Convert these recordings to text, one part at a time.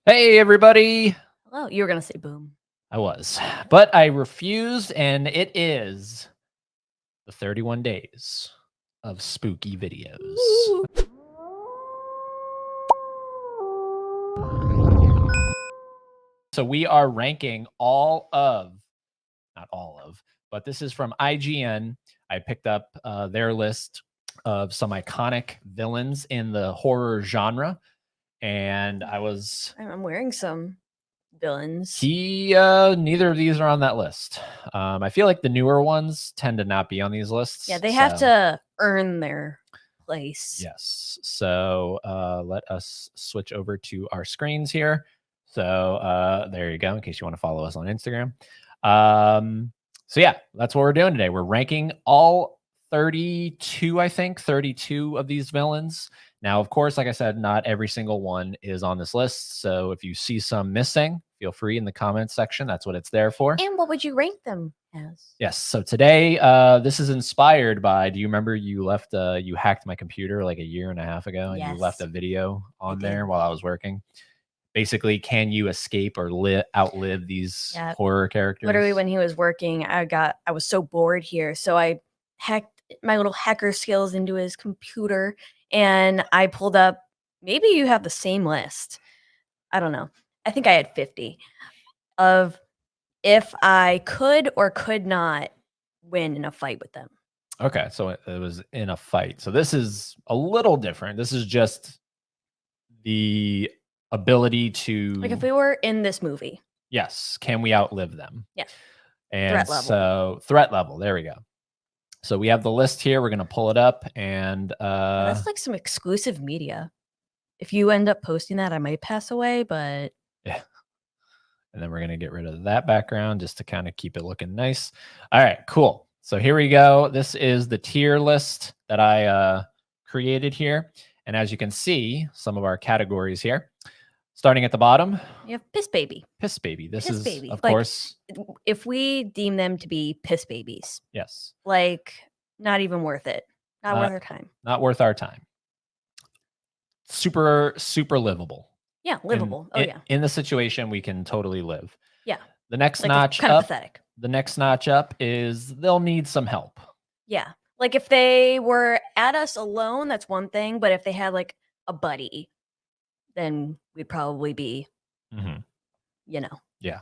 Hey, everybody. Oh, you were gonna say boom. I was, but I refused, and it is the 31 days of spooky videos. Ooh. So we are ranking all of, not all of, but this is from IGN. I picked up their list of some iconic villains in the horror genre, and I'm wearing some villains. neither of these are on that list. I feel like the newer ones tend to not be on these lists. Yeah, they have to earn their place. Yes. So let us switch over to our screens here. So there you go, in case you want to follow us on Instagram. So yeah, that's what we're doing today. We're ranking all 32, I think, 32 of these villains. Now, of course, like I said, not every single one is on this list. So if you see some missing, feel free in the comments section. That's what it's there for. And what would you rank them as? Yes. So today, this is inspired by. Do you remember you left? You hacked my computer like a year and a half ago, and you left Yes, a video on did. there while I was working. Basically, can you escape or outlive these Yeah. horror characters? Literally, when he was working, I was so bored here, so I hacked my little hacker skills into his computer, and I pulled up. Maybe you have the same list. I don't know. I think I had 50 of if I could or could not win in a fight with them. Okay, so it was in a fight. So this is a little different. This is just the ability to, Like if we were in this movie. yes, can we outlive them? Yeah. And Threat level. so threat level, there we go. So we have the list here. We're going to pull it up, and That's like some exclusive media. If you end up posting that, I might pass away, but yeah. And then we're going to get rid of that background just to kind of keep it looking nice. All right, cool. So here we go. This is the tier list that I created here. And as you can see, some of our categories here. Starting at the bottom, you have Piss Baby. Piss Baby. This Piss is, Baby. of Like, course. If we deem them to be piss babies, Yes. like, not even worth it. Not worth our time. Not worth our time. Super, super livable. Yeah, livable. Yeah. In the situation, we can totally live. Yeah. The next like notch kind up. Of pathetic. The next notch up is they'll need some help. Yeah. Like if they were at us alone, that's one thing. But if they had like a buddy, then we'd probably be, Yeah.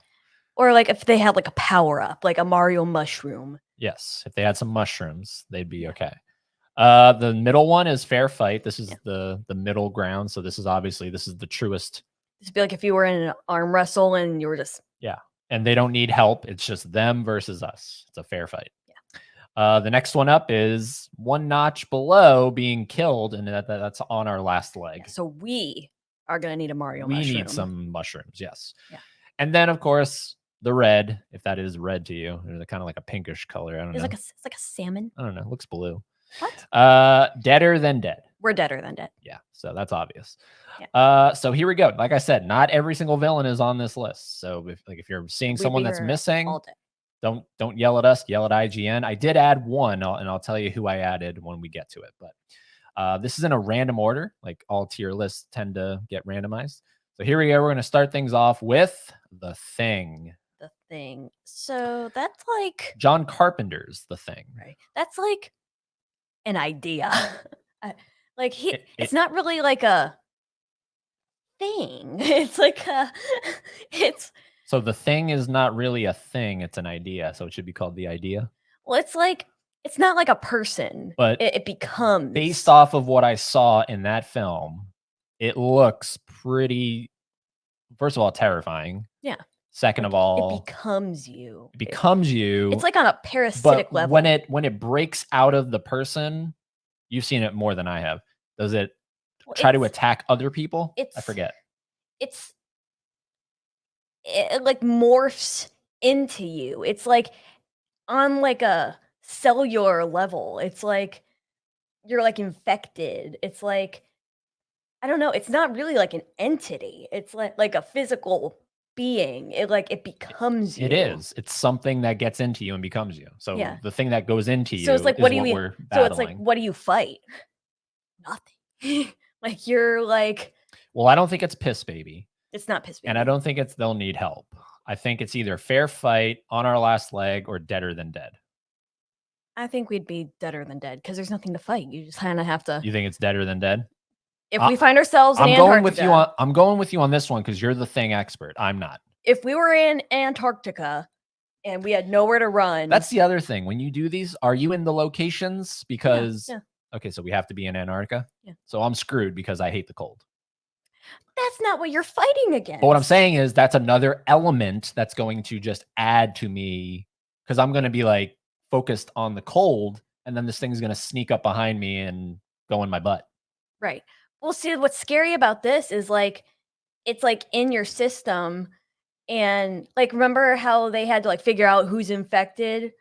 Or like if they had like a power up, like a Mario mushroom. Yes. If they had some mushrooms, they'd be okay. The middle one is fair fight. This is the middle ground. So this is the truest. This would be like if you were in an arm wrestle and you were just. Yeah. And they don't need help. It's just them versus us. It's a fair fight. Yeah. The next one up is one notch below being killed. And that's on our last leg. Yeah, so we are going to need a Mario mushroom. We need some mushrooms. Yes. Yeah. And then, of course, the red, if that is red to you, they're kind of like a pinkish color. I don't know. It's like a salmon. I don't know. It looks blue. What? Deader than dead. We're deader than dead. Yeah, so that's obvious. Yeah. So here we go. Like I said, not every single villain is on this list. So if you're seeing someone that's missing, don't yell at us. Yell at IGN. I did add one, and I'll tell you who I added when we get to it. But this is in a random order. Like all tier lists tend to get randomized. So here we go. We're going to start things off with The Thing. The Thing. So that's like John Carpenter's The Thing. Right. That's like an idea. Like it's not really like a thing. It's like it's. So The Thing is not really a thing. It's an idea. So it should be called The Idea. Well, it's not like a person, but it becomes. Based off of what I saw in that film, it looks pretty, first of all, terrifying. Yeah. Second of all, it becomes you. It becomes you. It's like on a parasitic level. When it breaks out of the person, you've seen it more than I have. Does it try to attack other people? I forget. It like morphs into you. It's like on like a cellular level. It's like you're like infected. It's like, I don't know. It's not really like an entity. It's like a physical being. It becomes you. It is. It's something that gets into you and becomes you. So the thing that goes into you. So it's like, what do you? We're battling. So it's like, what do you fight? Nothing. Like you're like. Well, I don't think it's Piss Baby. It's not piss baby. And I don't think they'll need help. I think it's either fair fight, on our last leg, or deader than dead. I think we'd be deader than dead because there's nothing to fight. You just kind of have to. You think it's deader than dead? If we find ourselves in Antarctica, I'm going with you on this one because you're the thing expert. I'm not. If we were in Antarctica and we had nowhere to run, that's the other thing. When you do these, are you in the locations? Because okay, so we have to be in Antarctica. Yeah. So I'm screwed because I hate the cold. That's not what you're fighting against. But what I'm saying is that's another element that's going to just add to me because I'm going to be like focused on the cold, and then this thing's going to sneak up behind me and go in my butt. Right. Well, see, what's scary about this is like it's like in your system, and like remember how they had to like figure out who's infected?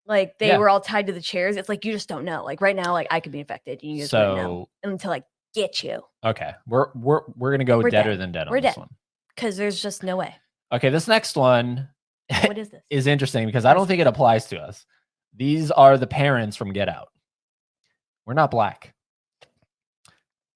Like they were all tied to the chairs. It's like you just don't know. Like right now, like I could be infected, and you just don't know until like get you. Okay, we're gonna go deader than dead on this one because there's just no way. Okay, this next one what is this? Is interesting because I don't think it applies to us. These are the parents from Get Out. We're not black,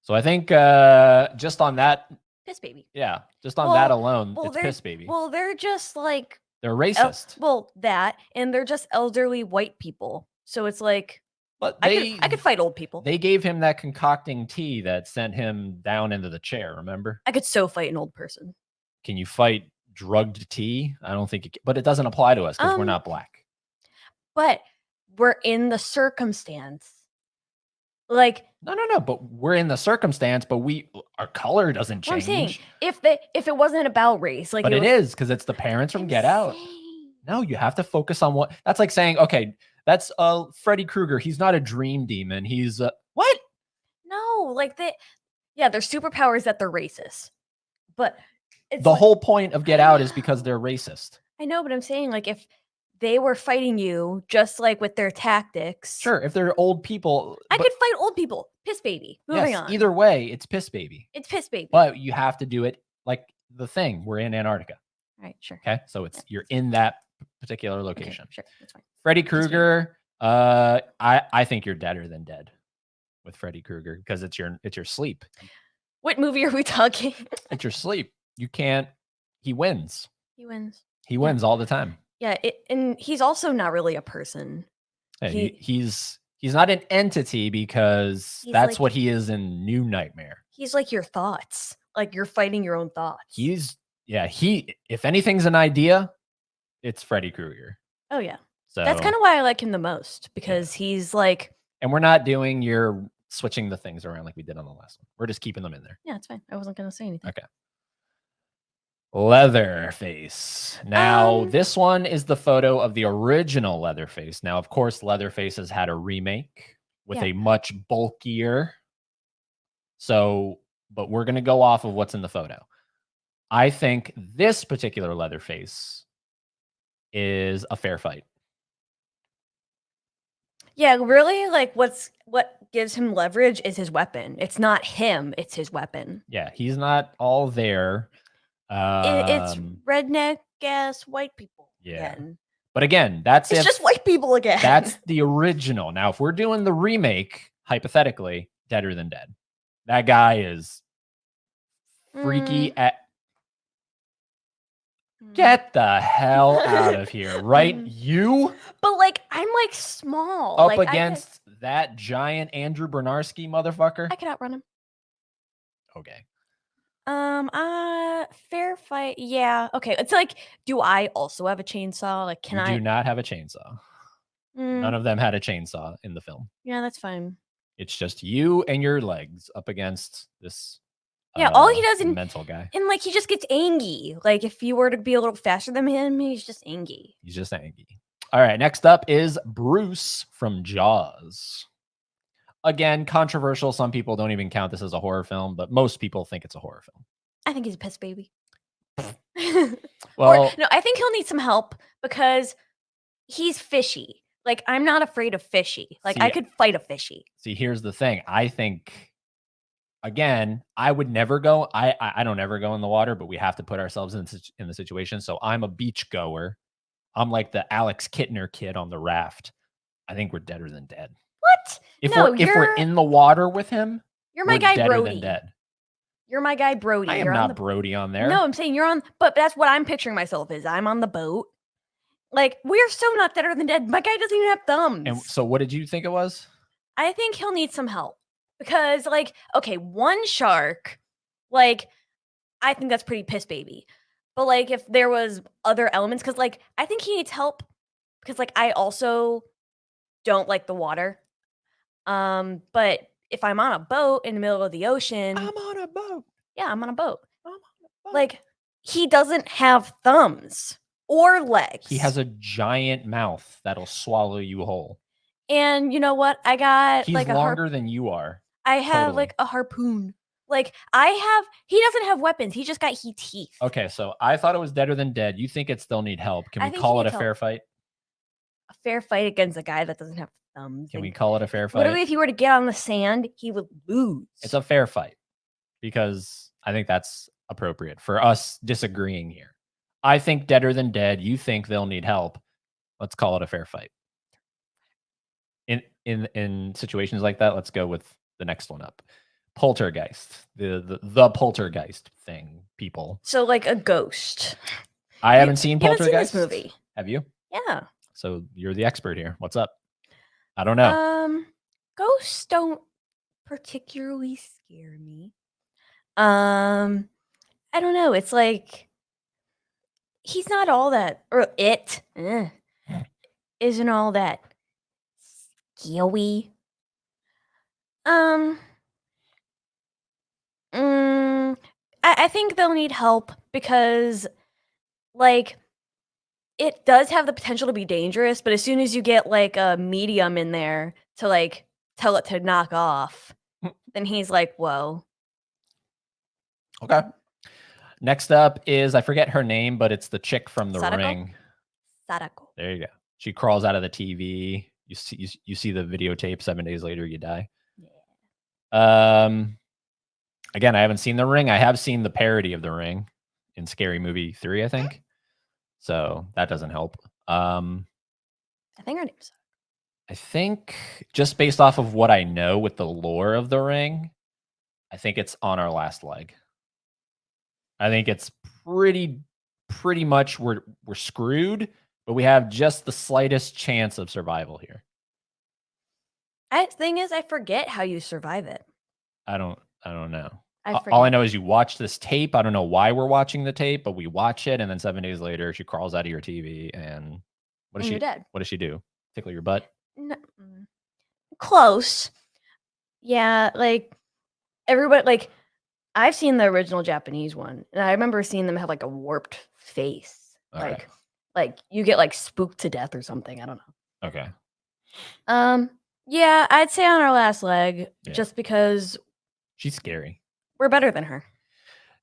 so I think just on that piss baby. Yeah, just on that alone, it's piss baby. Well, they're just like they're racist. That and they're just elderly white people. So it's like. But I could fight old people. They gave him that concocting tea that sent him down into the chair, remember? I could so fight an old person. Can you fight drugged tea? I don't think but it doesn't apply to us because we're not black. But we're in the circumstance. Like No, but we're in the circumstance, but our color doesn't change. I'm saying, if it wasn't about race, like but it is because it's the parents from Get Out. No, you have to focus on what that's like saying, okay, that's Freddy Krueger. He's not a dream demon. He's what? No, like their superpowers that they're racist. But the whole point of Get Out is because they're racist. I know, but I'm saying like if they were fighting you just like with their tactics. Sure, if they're old people. I could fight old people. Piss baby. Moving on. Either way, it's piss baby. It's piss baby. But you have to do it like the thing. We're in Antarctica. All right, sure. Okay, so you're in that particular location. Okay, sure, that's fine. Freddy Krueger, I think you're deader than dead with Freddy Krueger because it's your sleep. What movie are we talking? It's your sleep. You can't. He wins. He wins all the time. Yeah, and he's also not really a person. Hey, he's not an entity because that's like, what he is in New Nightmare. He's like your thoughts. Like you're fighting your own thoughts. If anything's an idea, it's Freddy Krueger. Oh yeah. So that's kind of why I like him the most because he's like. And we're not doing your switching the things around like we did on the last one. We're just keeping them in there. Yeah, it's fine. I wasn't gonna say anything. Okay. Leatherface. Now, this one is the photo of the original Leatherface. Now, of course, Leatherface has had a remake with a much bulkier. But we're going to go off of what's in the photo. I think this particular Leatherface is a fair fight. Yeah, really, like what gives him leverage is his weapon. It's not him, it's his weapon. Yeah, he's not all there. It's redneck ass white people. Yeah. Again. But again, it's just white people again. That's the original. Now, if we're doing the remake, hypothetically, deader than dead. That guy is freaky Get the hell out of here, right? You? But like, I'm like small. Up against that giant Andrew Bernarski motherfucker? I could outrun him. Okay. Fair fight. Yeah. Okay. It's like, do I also have a chainsaw? Like, can I? Do not have a chainsaw. None of them had a chainsaw in the film. Yeah, that's fine. It's just you and your legs up against this. Yeah, all he does mental guy. And like he just gets angry. Like if you were to be a little faster than him, he's just angry. He's just angry. All right, next up is Bruce from Jaws. Again, controversial. Some people don't even count this as a horror film, but most people think it's a horror film. I think he's a piss baby. Well, no, I think he'll need some help because he's fishy. Like I'm not afraid of fishy. Like I could fight a fishy. See, here's the thing. I think, again, I would never go. I don't ever go in the water, but we have to put ourselves in the situation. So I'm a beach goer. I'm like the Alex Kittner kid on the raft. I think we're deader than dead. What? If we're in the water with him, you're my guy deader Brody. Than dead. You're my guy Brody. I am You're on not the Brody on there. No, I'm saying you're on, but that's what I'm picturing myself is. I'm on the boat. Like, we are so not Deader Than Dead. My guy doesn't even have thumbs. And so what did you think it was? I think he'll need some help because, like, okay, one shark, like, I think that's pretty piss baby. But like, if there was other elements, because like, I think he needs help because like, I also don't like the water. But if I'm on a boat in the middle of the ocean, I'm on a boat. yeah, I'm on a boat. I'm on a boat. Like, he doesn't have thumbs or legs. He has a giant mouth that'll swallow you whole. And you know what? I got He's like a longer than you are. I have totally. like a harpoon. Like he doesn't have weapons. He just got heat teeth. Okay, so I thought it was Deader Than Dead. You think it still need help? Can I we think call he it a needs fair help. fight? A fair fight against a guy that doesn't have thumbs. Can we and call it a fair fight? literally, if he were to get on the sand, he would lose. It's a fair fight because I think that's appropriate for us disagreeing here. I think Deader Than Dead. You think they'll need help. Let's call it a fair fight. In situations like that, let's go with the next one up. Poltergeist. The poltergeist thing, people. So like a ghost. I haven't seen You haven't Poltergeist. seen this movie. Have you? Yeah. So you're the expert here. What's up? I don't know. Ghosts don't particularly scare me. I don't know. It's like he's not all that, or it isn't all that scary. I think they'll need help because, like, it does have the potential to be dangerous, but as soon as you get like a medium in there to like tell it to knock off, then he's like, "Whoa." Okay. Next up is I forget her name, but it's the chick from The Sadako? Ring. Sadako. There you go. She crawls out of the TV. You see the videotape. 7 days later, you die. Yeah. Again, I haven't seen The Ring. I have seen the parody of The Ring in Scary Movie 3, I think. So that doesn't help. I think her name's. I think just based off of what I know with the lore of The Ring, I think it's on our last leg. I think it's pretty much we're screwed, but we have just the slightest chance of survival here. Thing is, I forget how you survive it. I don't know. I All I forget. know is you watch this tape. I don't know why we're watching the tape, but we watch it, and then 7 days later, she crawls out of your TV, and what does And she? you're dead. What does she do? Tickle your butt? No, close. Yeah, like everybody. Like I've seen the original Japanese one, and I remember seeing them have like a warped face. Okay. Like you get like spooked to death or something. I don't know. Okay. Yeah, I'd say on our last leg, Yeah. just because She's scary. we're better than her.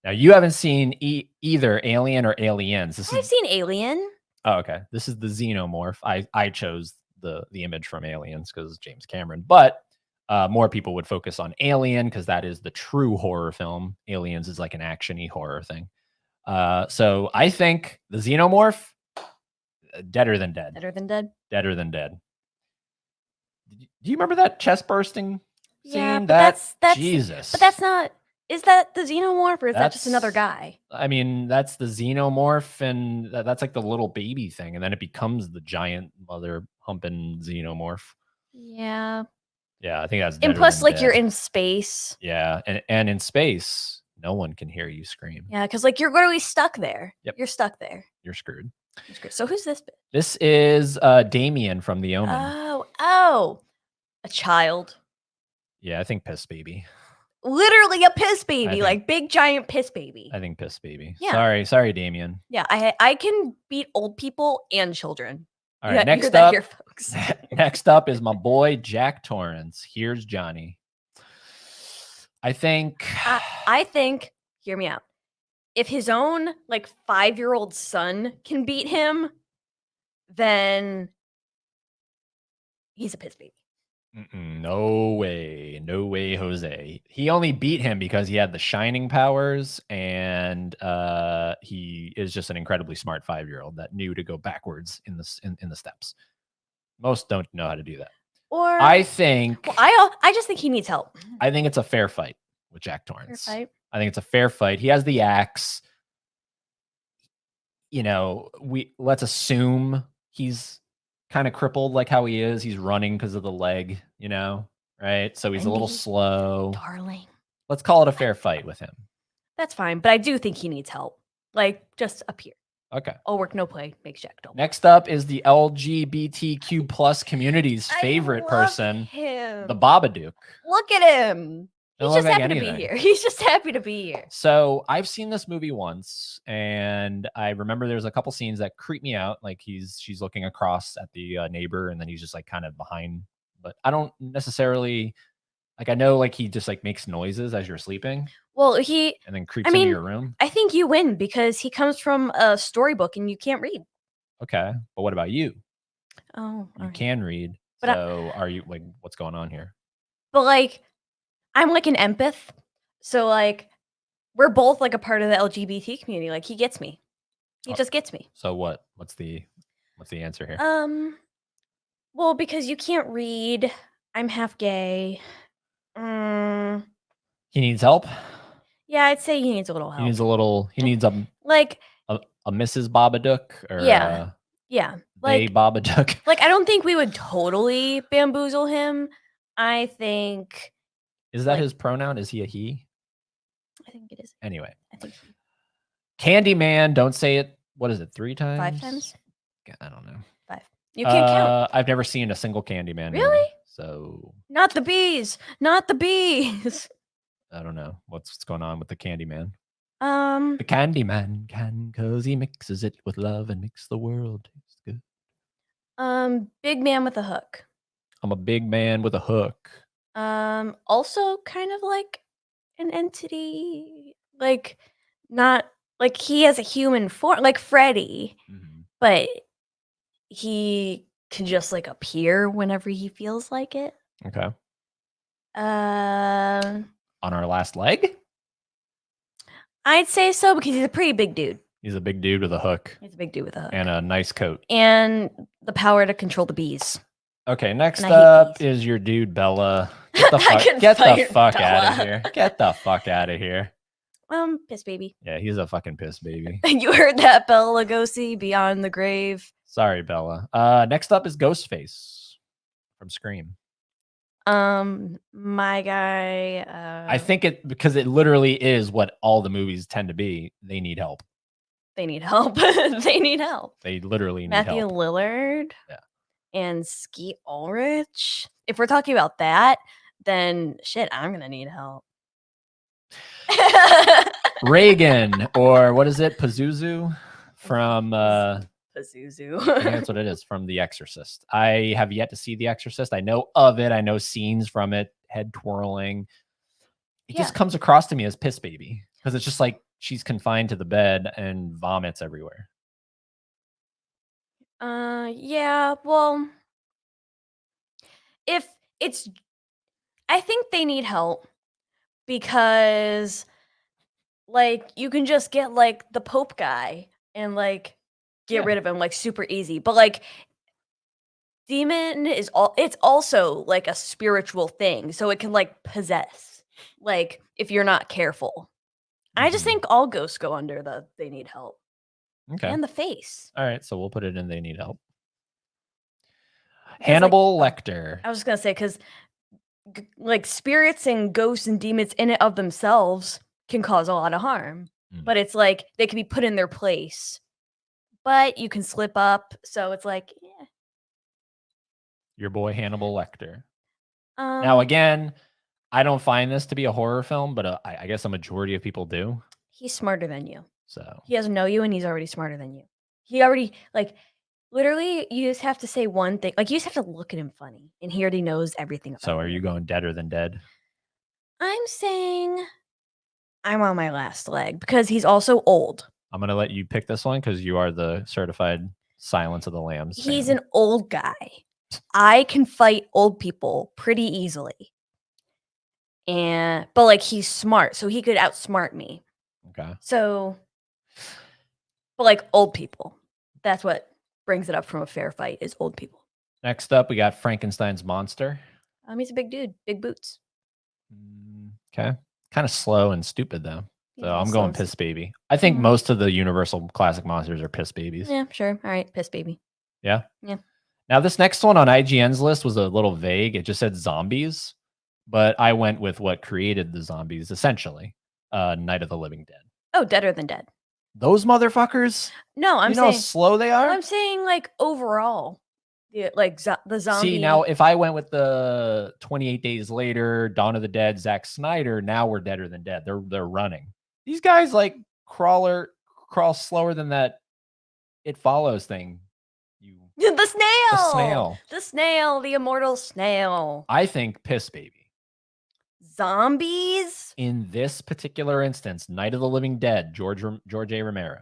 Now you haven't seen either Alien or Aliens. This I've is seen Alien. oh, okay. This is the Xenomorph. I chose the image from Aliens because James Cameron, but more people would focus on Alien because that is the true horror film. Aliens is like an actiony horror thing. So I think the Xenomorph, Deader Than Dead. Better than dead. Deader Than Dead. Do you remember that chest bursting scene? Yeah, but that that's Jesus. But that's not. Is that the Xenomorph or is that just another That's- guy? I mean, that's the Xenomorph, and that's like the little baby thing, and then it becomes the giant mother humping Xenomorph. Yeah. Yeah, I think that's. And Deader plus, Than like you're Dead. in space. Yeah, and in space, no one can hear you scream. Yeah, because like you're literally stuck there. Yep. You're stuck there. You're screwed. That's great. So who's this bit? This is Damien from The Omen. Oh, a child. Yeah, I think Piss Baby. Literally a piss baby, think- like big giant piss baby. I think Piss Baby. Yeah. Sorry, Damien. Yeah, I can beat old people and children. All You right, heard next that up. here, folks. Next up is my boy Jack Torrance. Here's Johnny. I think. I think, hear me out. If his own like 5-year-old son can beat him, then he's a piss baby. No way, Jose. He only beat him because he had the shining powers, and he is just an incredibly smart 5-year-old that knew to go backwards in the steps. Most don't know how to do that. Or I think. well, I just think he needs help. I think it's a fair fight with Jack Fair Torrance. fight. I think it's a fair fight. He has the axe. Let's assume he's kind of crippled like how he is. He's running because of the leg, right? So he's a little Wendy, slow. darling. Let's call it a fair fight with him. That's fine, but I do think he needs help. Like, just appear. Okay. All work, no play makes Jack dull. Next up is the LGBTQ plus community's I favorite love person, him. the Babadook. Look at him. He's Doesn't just look like happy to be anything. here. He's just happy to be here. So I've seen this movie once, and I remember there's a couple scenes that creep me out. Like she's looking across at the neighbor, and then he's just like kind of behind. But I don't necessarily like. I know like he just like makes noises as you're sleeping, Well, and then creeps mean, into your room. I think you win because he comes from a storybook and you can't read. Okay, but what about you? Oh, You can read. But So are you like what's going on here? But like, I'm like an empath, so like, we're both like a part of the LGBT community. Like, he gets me. He just gets me. So what? What's the answer here? Well, because you can't read. I'm half gay. He needs help. Yeah, I'd say he needs a little help. He needs a little. He needs like a Mrs. Babadook or yeah, like Babadook. Like, I don't think we would totally bamboozle him. I think. Is that his pronoun? Is he a he? I think it is. Anyway, I think Candyman. Don't say it. What is it? 3 times? 5 times? I don't know. 5. You can't count. I've never seen a single Candyman. Really? Movie, so not the bees. Not the bees. I don't know what's going on with the Candyman. The Candyman can, 'cause he mixes it with love and makes the world taste good. Big man with a hook. I'm a big man with a hook. Also kind of like an entity, like not like he has a human form, like Freddy, but he can just like appear whenever he feels like it. Okay. On our last leg? I'd say so because he's a pretty big dude. He's a big dude with a hook. He's a big dude with a hook. And a nice coat. And the power to control the bees. Okay, next up is your dude Bella. Get the fuck out of here. Get the fuck out of here. Piss baby. Yeah, he's a fucking piss baby. You heard that, Bella Lugosi, Beyond the Grave. Sorry, Bella. Next up is Ghostface from Scream. My guy. I think because it literally is what all the movies tend to be. They need help. They need help. They need help. They literally need Matthew help. Lillard. Yeah. And Skeet Ulrich. If we're talking about that, then shit, I'm gonna need help. Reagan, or what is it? Pazuzu from Pazuzu. I think that's what it is, from The Exorcist. I have yet to see The Exorcist. I know of it. I know scenes from it, head twirling. It just comes across to me as piss baby because it's just like she's confined to the bed and vomits everywhere. Yeah, well, I think they need help because like you can just get like the Pope guy and like get rid of him like super easy. But like demon it's also like a spiritual thing. So it can like possess, like if you're not careful. I just think all ghosts go under they need help. Okay. And the face. All right, so we'll put it in they need help. Hannibal Lecter. I was just gonna say because like spirits and ghosts and demons in and of themselves can cause a lot of harm. But it's like they can be put in their place. But you can slip up, so it's like, yeah. Your boy Hannibal Lecter. Now again, I don't find this to be a horror film, but I guess a majority of people do. He's smarter than you. So he doesn't know you, and he's already smarter than you. He already like literally. You just have to say one thing. Like you just have to look at him funny, and he already knows everything. About so are you going deader than dead? I'm saying I'm on my last leg because he's also old. I'm gonna let you pick this one because you are the certified Silence of the Lambs. He's an old guy. I can fight old people pretty easily. But like he's smart, so he could outsmart me. Okay. So, but like old people, that's what brings it up from a fair fight is old people. Next up, we got Frankenstein's monster. He's a big dude, big boots. Okay. Kind of slow and stupid though. So Yeah, I'm going so- Piss Baby. I think Mhm. most of the Universal classic monsters are Piss Babies. Yeah, sure. All right, Piss Baby. Yeah. Yeah. Now this next one on IGN's list was a little vague. It just said zombies, but I went with what created the zombies essentially. Night of the Living Dead. Oh, Deader Than Dead. Those motherfuckers. No, I'm You know how saying slow they are. I'm saying like overall, like the zombie. See, now if I went with the 28 Days Later, Dawn of the Dead, Zack Snyder, now we're Deader Than Dead. They're running. These guys like crawl slower than that It Follows thing. the snail, snail. the snail, the immortal snail. I think Piss Baby. Zombies. In this particular instance, Night of the Living Dead, George A. Romero.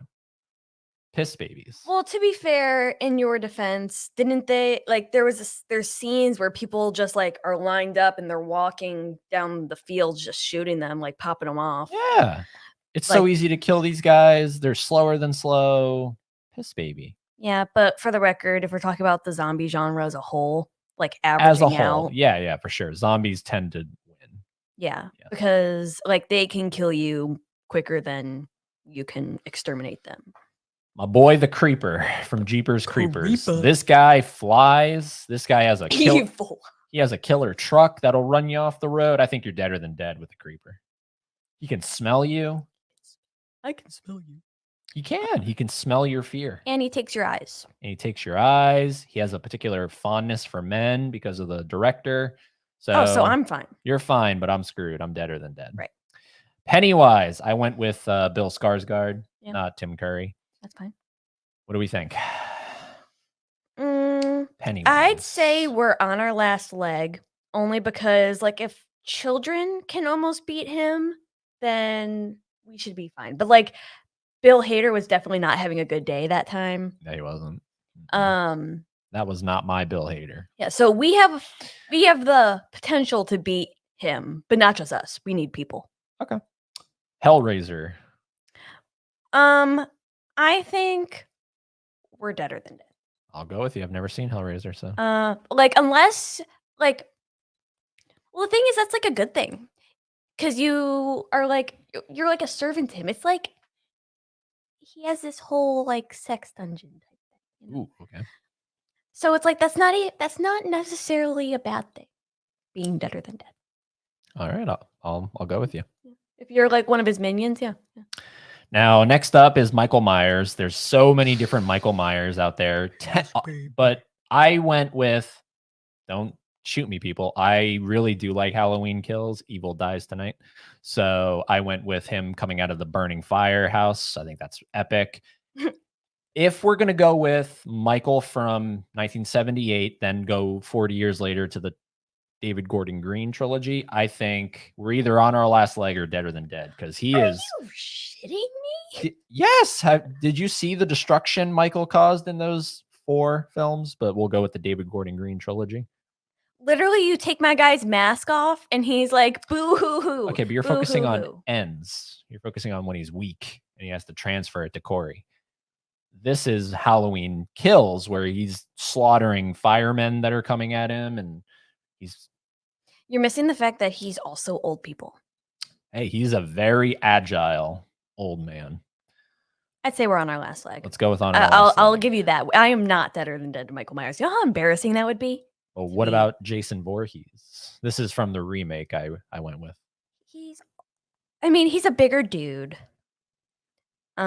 Piss Babies. Well, to be fair, in your defense, didn't they like there's scenes where people just like are lined up and they're walking down the fields just shooting them, like popping them off. Yeah. It's so Like- easy to kill these guys. They're slower than slow. Piss Baby. Yeah, but for the record, if we're talking about the zombie genre as a whole, like averaging As a whole. out, Yeah, for sure. Zombies tend to win. yeah, Yes. because like they can kill you quicker than you can exterminate them. My boy, the Creeper from Jeepers Creepers. Creeper. This guy flies. This guy has a Evil. He has a killer truck that'll run you off the road. I think you're Deader Than Dead with the Creeper. He can smell you. I can smell you. He can. He can smell your fear. And he takes your eyes. And he takes your eyes. He has a particular fondness for men because of the director. So I'm fine. You're fine, but I'm screwed. I'm Deader Than Dead. Right. Pennywise. I went with Bill Skarsgård, Yeah. not Tim Curry. That's fine. What do we think? Mm, Pennywise. I'd say we're on our last leg only because, like, if children can almost beat him, then we should be fine. But like, Bill Hader was definitely not having a good day that time. No, he wasn't. That was not my Bill Hader. Yeah, so we have the potential to beat him, but not just us. We need people. Okay. Hellraiser. I think we're Deader Than Dead. I'll go with you. I've never seen Hellraiser, so Like unless like, well, the thing is that's like a good thing, because you are like you're like a servant to him. It's like he has this whole like sex dungeon type thing. You know? ooh, okay. So it's like that's not necessarily a bad thing. Being Deader Than Dead. All right, I'll go with you. If you're like one of his minions, yeah. Now, next up is Michael Myers. There's so many different Michael Myers out there, but I went with, don't shoot me, people. I really do like Halloween Kills. Evil Dies Tonight. So I went with him coming out of the burning firehouse. I think that's epic. If we're going to go with Michael from 1978, then go 40 years later to the David Gordon Green trilogy, I think we're either on our last leg or Deader Than Dead, because he is. Are you shitting me? Yes. Did you see the destruction Michael caused in those 4 films? But we'll go with the David Gordon Green trilogy. Literally, you take my guy's mask off, and he's like, "Boo hoo hoo." Okay, but you're focusing on boo-hoo-hoo. ends. You're focusing on when he's weak and he has to transfer it to Corey. This is Halloween Kills, where he's slaughtering firemen that are coming at him, and he's. You're missing the fact that he's also old people. Hey, he's a very agile old man. I'd say we're on our last leg. Let's go with on our I'll last I'll leg. give you that. I am not Deader Than Dead to Michael Myers. You know how embarrassing that would be? Well, what about Jason Voorhees? This is from the remake I went with. He's a bigger dude. He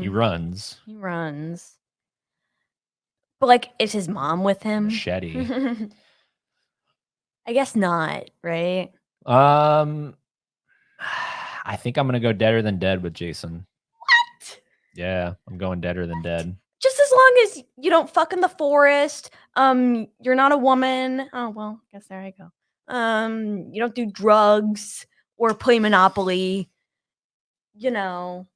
He runs. runs. But like, is his mom with him? Machete. I guess not, right? I think I'm gonna go Deader Than Dead with Jason. What? Yeah, I'm going Deader Than Dead. Just as long as you don't fuck in the forest, you're not a woman. Oh well, I guess there I go. You don't do drugs or play Monopoly. You know.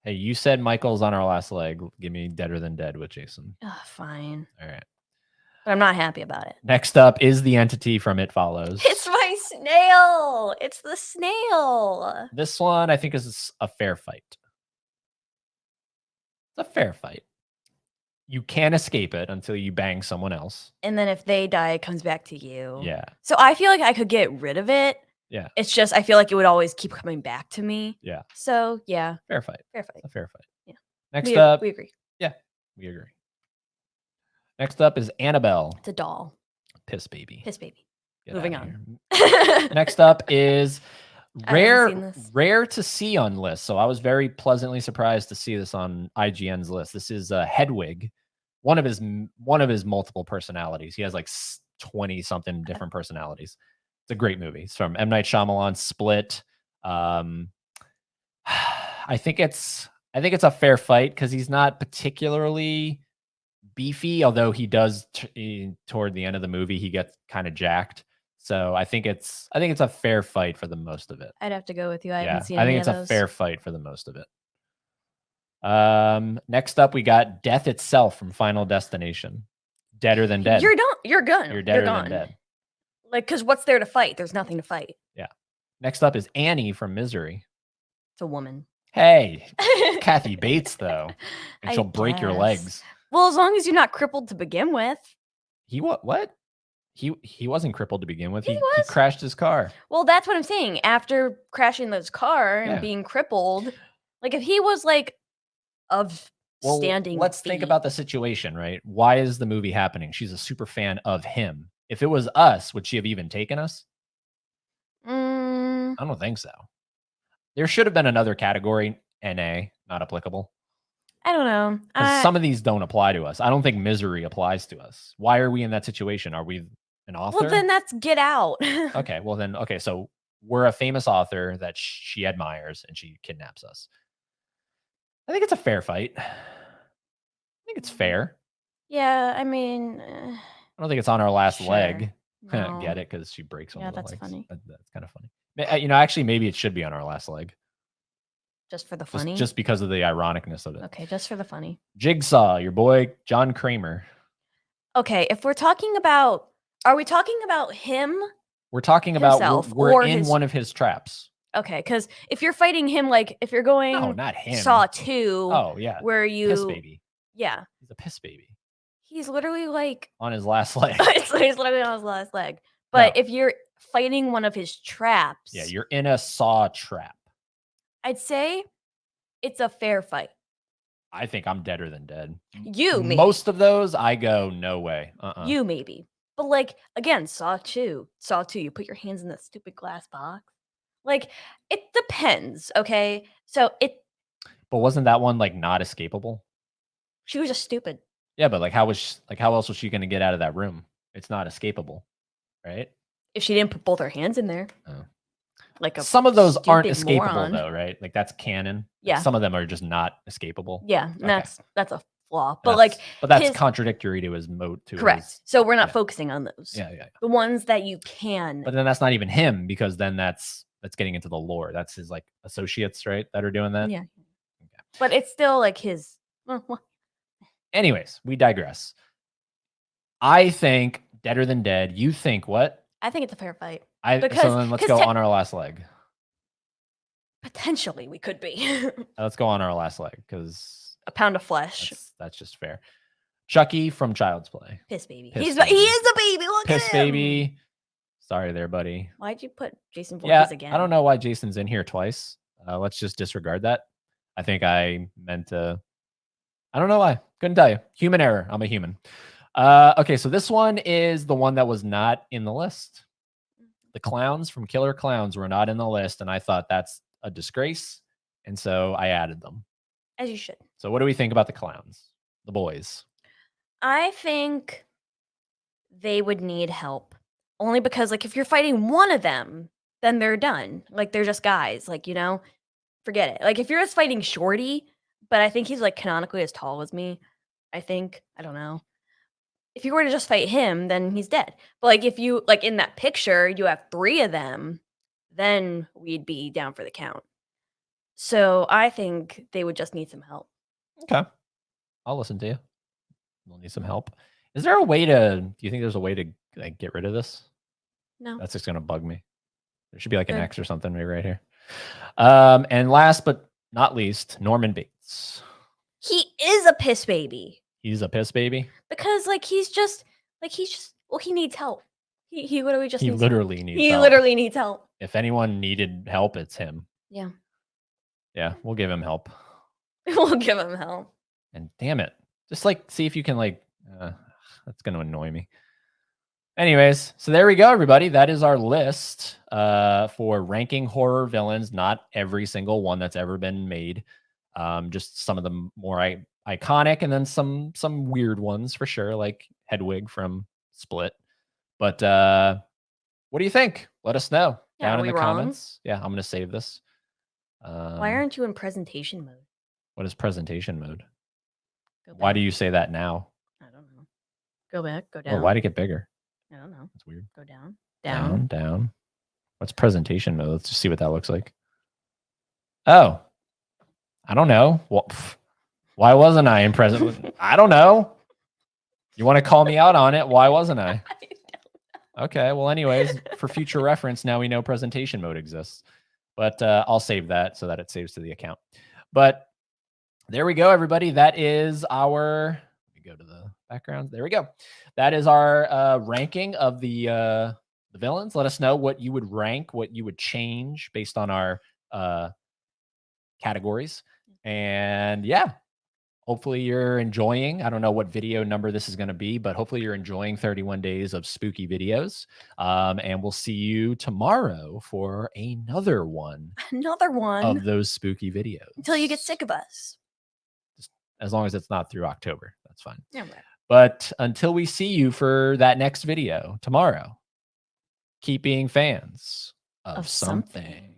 Hey, you said Michael's on our last leg. Give me Deader Than Dead with Jason. Fine. All right. But I'm not happy about it. Next up is the entity from It Follows. It's my snail. It's the snail. This one I think is a fair fight. It's a fair fight. You can't escape it until you bang someone else. And then if they die, it comes back to you. Yeah. So I feel like I could get rid of it, Yeah. It's just I feel like it would always keep coming back to me. Yeah. So yeah, Fair fight. fair fight. A fair fight. Yeah. Next up, We agree. yeah, we agree. Next up is Annabelle, It's a doll. piss baby. Piss baby. Get Moving outta on. here. Next up is I haven't seen this. rare to see on lists. So I was very pleasantly surprised to see this on IGN's list. This is Hedwig, one of his multiple personalities. He has like 20 something different personalities. It's a great movie. It's from M. Night Shyamalan, Split. I think it's a fair fight because he's not particularly beefy, although he does toward the end of the movie he gets kind of jacked. So I think it's a fair fight for the most of it. I'd have to go with you. I Yeah, haven't seen I think any it's of a those. fair fight for the most of it. Next up we got Death Itself from Final Destination. Deader than dead. You're done. You're gone. You're deader gone. than dead. Like, because what's there to fight? There's nothing to fight. Yeah. Next up is Annie from Misery. It's a woman. Hey, Kathy Bates though, and I she'll break your guess. legs. Well, as long as you're not crippled to begin with. What? He wasn't crippled to begin with. He He was. crashed his car. Well, that's what I'm saying. After crashing this car and Yeah. being crippled, like if he was like of Well, standing. let's think feet- about the situation, right? Why is the movie happening? She's a super fan of him. If it was us, would she have even taken us? Mm, I don't think so. There should have been another category, NA, not applicable. I don't know. 'Cause some of these don't apply to us. I don't think Misery applies to us. Why are we in that situation? Are we an author? well, then that's Get Out. Okay, so we're a famous author that she admires and she kidnaps us. I think it's a fair fight. I think it's fair. Yeah, I mean, I don't think it's on our last Sure. leg. no. Get it? Because she breaks one Yeah, of the that's legs. funny. That's kind of funny. Actually, maybe it should be on our last leg. Just for the Just, funny. just because of the ironicness of it. Okay, just for the funny. Jigsaw, your boy John Kramer. Okay, if we're talking about, are we talking about him? We're talking about Himself we're or in his- one of his traps. Okay, because if you're fighting him, like if you're going No, not him. Saw 2, Oh yeah, where you, piss baby. yeah, He's a piss baby he's literally like, on his last leg. he's literally on his last leg. But No. if you're fighting one of his traps, Yeah, you're in a saw trap. I'd say it's a fair fight. I think I'm deader than dead. You maybe. Most of those, I go no way. You maybe. But like again, Saw 2, you put your hands in that stupid glass box. Like it depends, okay? So But wasn't that one like not escapable? she was just stupid. Yeah, but like how else was she going to get out of that room? It's not escapable, right? If she didn't put both her hands in there. Oh. Like a Some of those aren't stupid escapable moron. though, right? Like that's canon. Like, Yeah. some of them are just not escapable. Yeah, and Okay. that's a flaw. But like that's his- contradictory to his mode to correct. his- So we're not yeah. focusing on those. yeah. The ones that you can. But then that's not even him because then that's getting into the lore. That's his like associates, right? That are doing that. Yeah. But it's still like his Anyways, we digress. I think Deader Than Dead. You think what? I think it's a fair fight. So Because- then let's 'cause go te- on our last leg. Potentially we could be. Let's go on our last leg because A pound of flesh. that's just fair. Chucky from Child's Play. Piss baby. Piss He baby. is a baby. Look Piss at him. baby. Sorry there, buddy. Why'd you put Jason Voorhees Yeah, again? I don't know why Jason's in here twice. Let's just disregard that. I think I meant to. I don't know why. Couldn't tell you. Human error. I'm a human. Okay, so this one is the one that was not in the list. The clowns from Killer Clowns were not in the list, and I thought that's a disgrace, and so I added them. As you should. So what do we think about the clowns? The boys. I think they would need help. Only because like if you're fighting one of them, then they're done. Like they're just guys. Like, you know, forget it. Like if you're just fighting Shorty, but I think he's like canonically as tall as me. I think. I don't know. If you were to just fight him, then he's dead. But like if you like in that picture, you have 3 of them, then we'd be down for the count. So I think they would just need some help. Okay. I'll listen to you. We'll need some help. Is there a way to, do you think there's a way to like get rid of this? No. That's just going to bug me. There should be like an Good. X or something maybe right here. And last but not least, Norman Bates. He is a piss baby. He's a piss baby. Because he's just well, he needs help. He literally just He needs literally help. needs He help. literally needs help. If anyone needed help, it's him. Yeah. Yeah, we'll give him help. We'll give him help. And damn it, just like see if you can like. That's gonna annoy me. Anyways, so there we go, everybody. That is our list for ranking horror villains. Not every single one that's ever been made. Just some of the more iconic, and then some weird ones for sure, like Hedwig from Split. But what do you think? Let us know Yeah, down are in the we wrong? comments. Yeah, I'm gonna save this. Why aren't you in presentation mode? What is presentation mode? Go Why do back. you say that now? I don't know. Go back. Go Oh, down. why'd it get bigger? I don't know. That's weird. Go down. Down. Down. What's presentation mode? Let's just see what that looks like. Oh, I don't know. Well, why wasn't I in present? I don't know. You want to call me out on it? Why wasn't I? Okay. Well, anyways, for future reference, now we know presentation mode exists. But I'll save that so that it saves to the account. But there we go, everybody. That is our. Let me go to the backgrounds. There we go. That is our ranking of the villains. Let us know what you would rank, what you would change based on our categories. And yeah, hopefully you're enjoying. I don't know what video number this is going to be, but hopefully you're enjoying 31 days of spooky videos. And we'll see you tomorrow for another one Another one. of those spooky videos. Until you get sick of us. Just as long as it's not through October, that's fine. Yeah, right. But until we see you for that next video tomorrow, keep being fans of something.